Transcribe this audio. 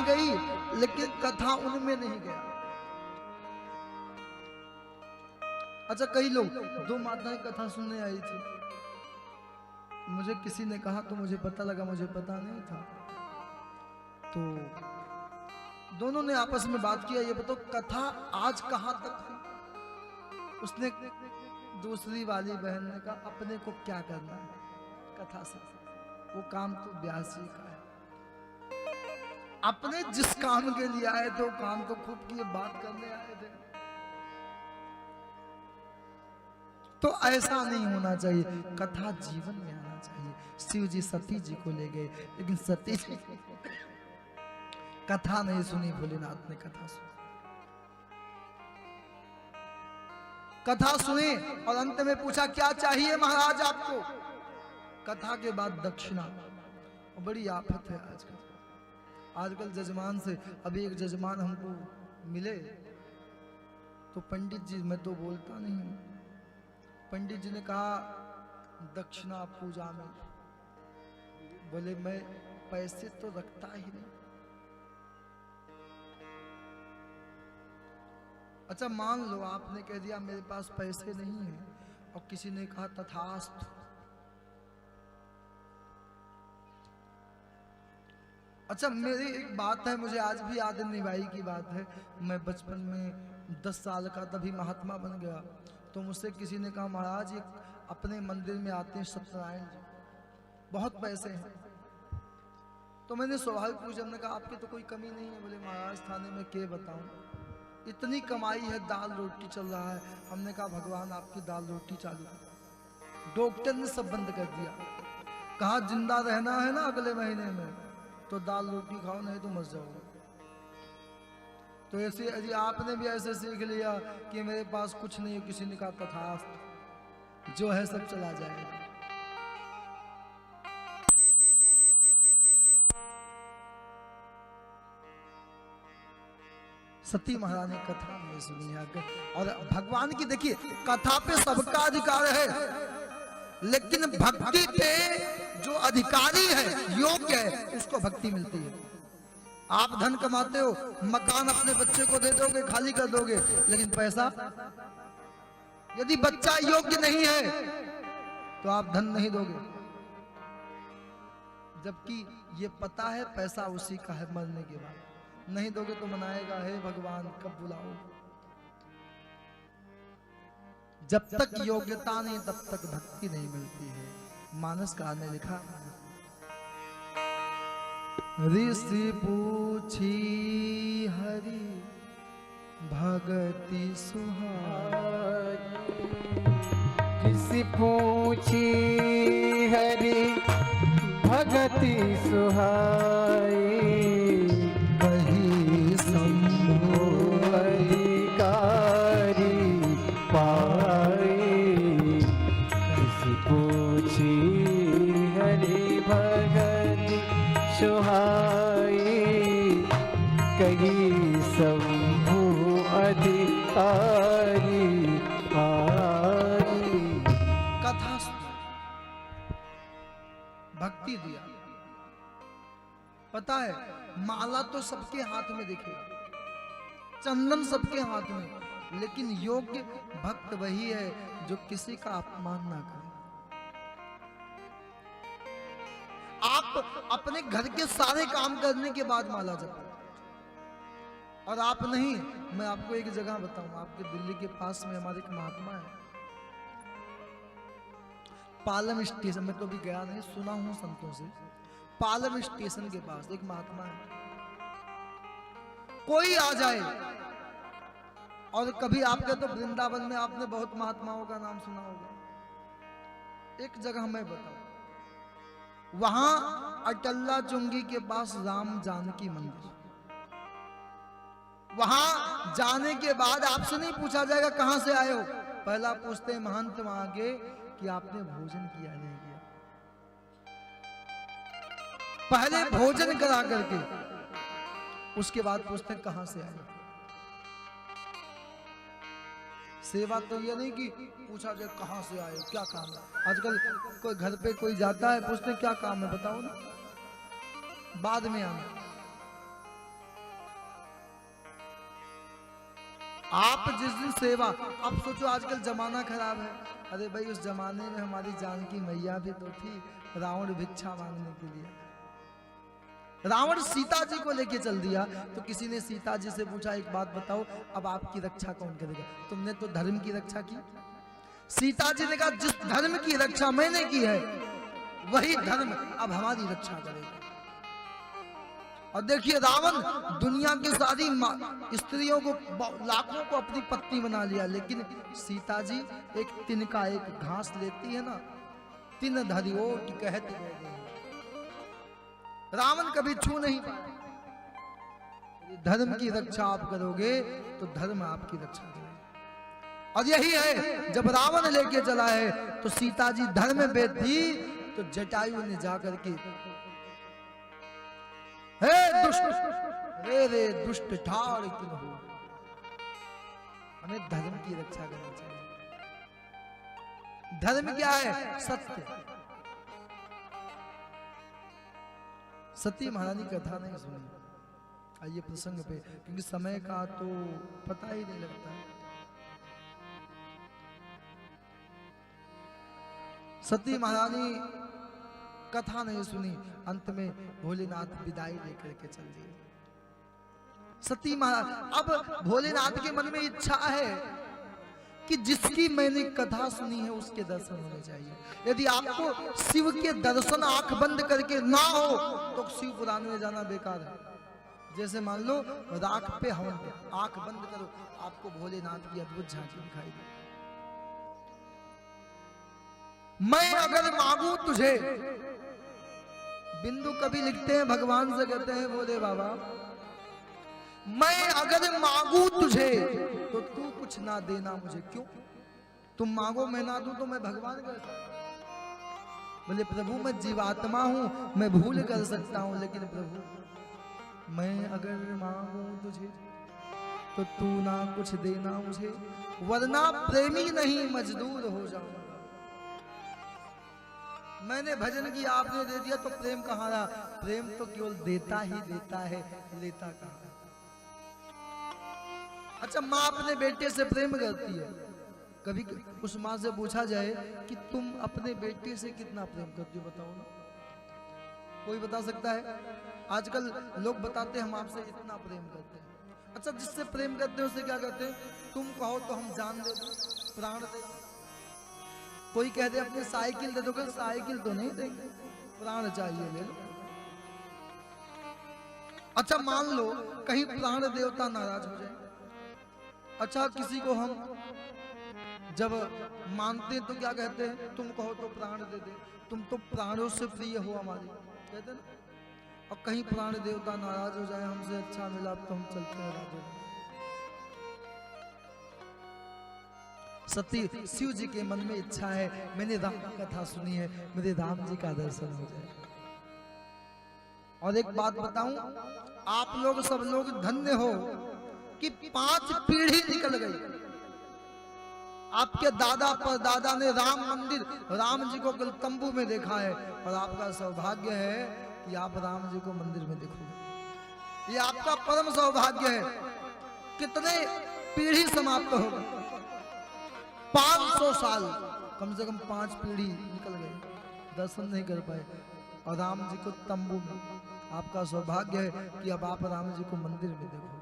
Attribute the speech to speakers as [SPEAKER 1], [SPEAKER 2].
[SPEAKER 1] में गई, लेकिन कथा उनमें नहीं गया। अच्छा, कई लोग, दो माताएं कथा सुनने आई थी, मुझे किसी ने कहा तो मुझे पता लगा, मुझे पता नहीं था। तो दोनों ने आपस में बात किया, ये बताओ कथा आज कहां तक हुई? उसने दूसरी वाली बहन ने कहा, अपने को क्या करना है कथा से, वो काम तो व्यास जी का है। अपने जिस काम के लिए आए थे वो काम तो खूब किए, बात करने आए थे। तो ऐसा नहीं होना चाहिए, कथा जीवन में आना चाहिए। शिव जी सती जी को ले गए, लेकिन सती जी कथा नहीं सुनी, भोलेनाथ ने कथा सुनी। कथा सुनी और अंत में पूछा, क्या चाहिए महाराज आपको? कथा के बाद दक्षिणा। बड़ी आफत है आजकल जजमान से। अभी एक जजमान हमको मिले तो पंडित जी, मैं तो बोलता नहीं हूं, पंडित जी ने कहा दक्षिणा पूजा में। बोले मैं पैसे तो रखता ही नहीं। अच्छा, मान लो आपने कह दिया मेरे पास पैसे नहीं है, और किसी ने कहा तथास्तु। अच्छा, मेरी एक बात है, मुझे आज भी याद है, निभाई की बात है। मैं बचपन में 10 साल का तभी महात्मा बन गया, तो मुझसे किसी ने कहा महाराज ये अपने मंदिर में आते हैं सत्यनारायण जी, बहुत पैसे हैं। तो मैंने स्वाभाविक पूछा, हमने कहा आपकी तो कोई कमी नहीं है? बोले महाराज थाने में के बताऊं, इतनी कमाई है, दाल रोटी चल रहा है। हमने कहा भगवान आपकी दाल रोटी चालू कर। डॉक्टर ने सब बंद कर दिया, कहा जिंदा रहना है ना अगले महीने में तो दाल रोटी खाओ, नहीं तो मर जाओगे। तो ऐसे अजी आपने भी ऐसे सीख लिया कि मेरे पास कुछ नहीं है, किसी ने कहा तथास्तु, जो है सब चला जाएगा। सती महारानी कथा में सुनी है। और भगवान की देखिए, कथा पे सबका अधिकार है, लेकिन भक्ति पे जो अधिकारी है, योग्य है, उसको भक्ति मिलती है। आप धन कमाते हो, मकान अपने बच्चे को दे दोगे, खाली कर दोगे, लेकिन पैसा, यदि बच्चा योग्य नहीं है तो आप धन नहीं दोगे। जबकि ये पता है पैसा उसी का है, मरने के बाद नहीं दोगे तो मनाएगा, हे भगवान कब बुलाओ। जब तक योग्यता नहीं तब तक भक्ति नहीं मिलती है। मानसकार ने लिखा, ऋषि पूछी हरि भगति सुहाई,
[SPEAKER 2] ऋषि पूछी हरि भगति सुहाई,
[SPEAKER 1] कही शंभु
[SPEAKER 2] अधिकारी पाई। ऋषि पूछी हरि भगति सुहाई, कही शंभु अधिकारी पाई।
[SPEAKER 1] कथा भक्ति दिया। पता है माला तो सबके हाथ में दिखेगा, चंदन सबके हाथ में, लेकिन योग्य भक्त वही है जो किसी का अपमान ना करे। आप अपने घर के सारे काम करने के बाद माला जपो, और आप नहीं। मैं आपको एक जगह बताऊं, आपके दिल्ली के पास में हमारे एक महात्मा है, पालम स्टेशन में तो भी गया नहीं, सुना हूं संतों से। पालम स्टेशन के पास एक महात्मा है, कोई आ जाए, और कभी आपके तो वृंदावन में आपने बहुत महात्माओं का नाम सुना होगा। एक जगह मैं बताऊं, वहां अटल्ला चुंगी के पास राम जानकी मंदिर, वहां जाने के बाद आपसे नहीं पूछा जाएगा कहां से आए हो, पहला पूछते हैं महंत वहां के कि आपने भोजन किया नहीं किया। पहले भोजन करा करके उसके बाद पूछते हैं कहां से आए। सेवा तो ये नहीं कि पूछा जाए कहां से आए, क्या काम है। आजकल कोई घर पे कोई जाता है, पूछते हैं क्या काम है बताओ ना, बाद में आना। आप जिस दिन सेवा, अब सोचो आजकल जमाना खराब है, अरे भाई उस जमाने में हमारी जानकी मैया भी तो थी, रावण भिक्षा मांगने के लिए, रावण सीता जी को लेके चल दिया। तो किसी ने सीता जी से पूछा एक बात बताओ, अब आपकी रक्षा कौन करेगा? तुमने तो धर्म की रक्षा की। सीता जी ने कहा जिस धर्म की रक्षा मैंने की है वही धर्म अब हमारी रक्षा करेगा। और देखिए रावण दुनिया की सारी स्त्रियों को, लाखों को अपनी पत्नी बना लिया, लेकिन सीता जी एक तिनका, एक घास लेती है ना, तिन धरी ओट कहत गए, रावण कभी छू नहीं पाया। धर्म की रक्षा आप करोगे तो धर्म आपकी रक्षा करेगा। और यही है, जब रावण लेके चला है तो सीता जी धर्म पे थी, तो जटायु ने जाकर के, हे दुष्ट, रे दुष्ट ठाड़ क्यों हो, हमें धर्म की रक्षा करनी चाहिए। धर्म क्या है? सत्य। सती महारानी कथा नहीं सुनी, आइए प्रसंग पे, क्योंकि समय का तो पता ही नहीं लगता। सती महारानी कथा नहीं सुनी, अंत में भोलेनाथ विदाई लेकर के चल दिए। सती महारानी, अब भोलेनाथ के मन में इच्छा है कि जिसकी मैंने कथा सुनी है उसके दर्शन होने चाहिए। यदि आपको शिव के दर्शन आंख बंद करके ना हो तो शिव पुराण में जाना बेकार है। जैसे मान लो राख पे हवन पे, आंख बंद करो, आपको भोलेनाथ की अद्भुत झांकी दिखाई दे। मैं अगर मांगू तुझे, बिंदु कभी लिखते हैं भगवान से, कहते हैं बोले बाबा मैं अगर मांगू तुझे तो तू कुछ ना देना मुझे, क्यों? तुम मांगो मैं ना दूं तो मैं भगवान कर सकता। बोले प्रभु मैं जीवात्मा हूं, मैं भूल कर सकता हूं, लेकिन प्रभु मैं अगर मांगू तुझे तो तू ना कुछ देना मुझे, वरना प्रेमी नहीं मजदूर हो जाऊंगा। मैंने भजन किया, आपने दे दिया तो प्रेम कहाँ रहा? प्रेम तो केवल देता ही देता है, लेता कहाँ? अच्छा, माँ अपने बेटे से प्रेम करती है, कभी उस माँ से पूछा जाए कि तुम अपने बेटे से कितना प्रेम करती हो, बताओ ना। कोई बता सकता है? आजकल लोग बताते हैं हम आपसे इतना प्रेम करते हैं। अच्छा, जिससे प्रेम करते हैं उसे क्या कहते हैं? तुम कहो तो हम जान दे दो, प्राण दे दो। कोई कह दे अपनी साइकिल दे दो, साइकिल तो नहीं देंगे, प्राण चाहिए, ले लो। अच्छा, मान लो कहीं प्राण देवता नाराज हो जाए। अच्छा, किसी को हम जब मानते हैं तो क्या कहते हैं? तुम कहो तो प्राण दे दे, तुम तो प्राणों से प्रिय हो हमारे, कहते ना। और कहीं प्राण देवता नाराज हो जाए, हमसे अच्छा मिला तो हम चलते हैं राधे। सती शिव जी के मन में इच्छा है, मैंने राम की कथा सुनी है, मेरे राम जी का दर्शन हो जाए। और एक बात बताऊं, आप लोग सब लोग धन्य हो कि 5 पीढ़ी निकल गई। आपके दादा पर दादा ने राम मंदिर, राम जी को तंबू में देखा है, और आपका सौभाग्य है कि आप राम जी को मंदिर में देखोगे। ये आपका परम सौभाग्य है। कितने पीढ़ी समाप्त हो गई, 500 साल, कम से कम 5 पीढ़ी निकल गई, दर्शन नहीं कर पाए, और राम जी को तंबू में। आपका सौभाग्य है कि अब आप राम जी को मंदिर में देखो।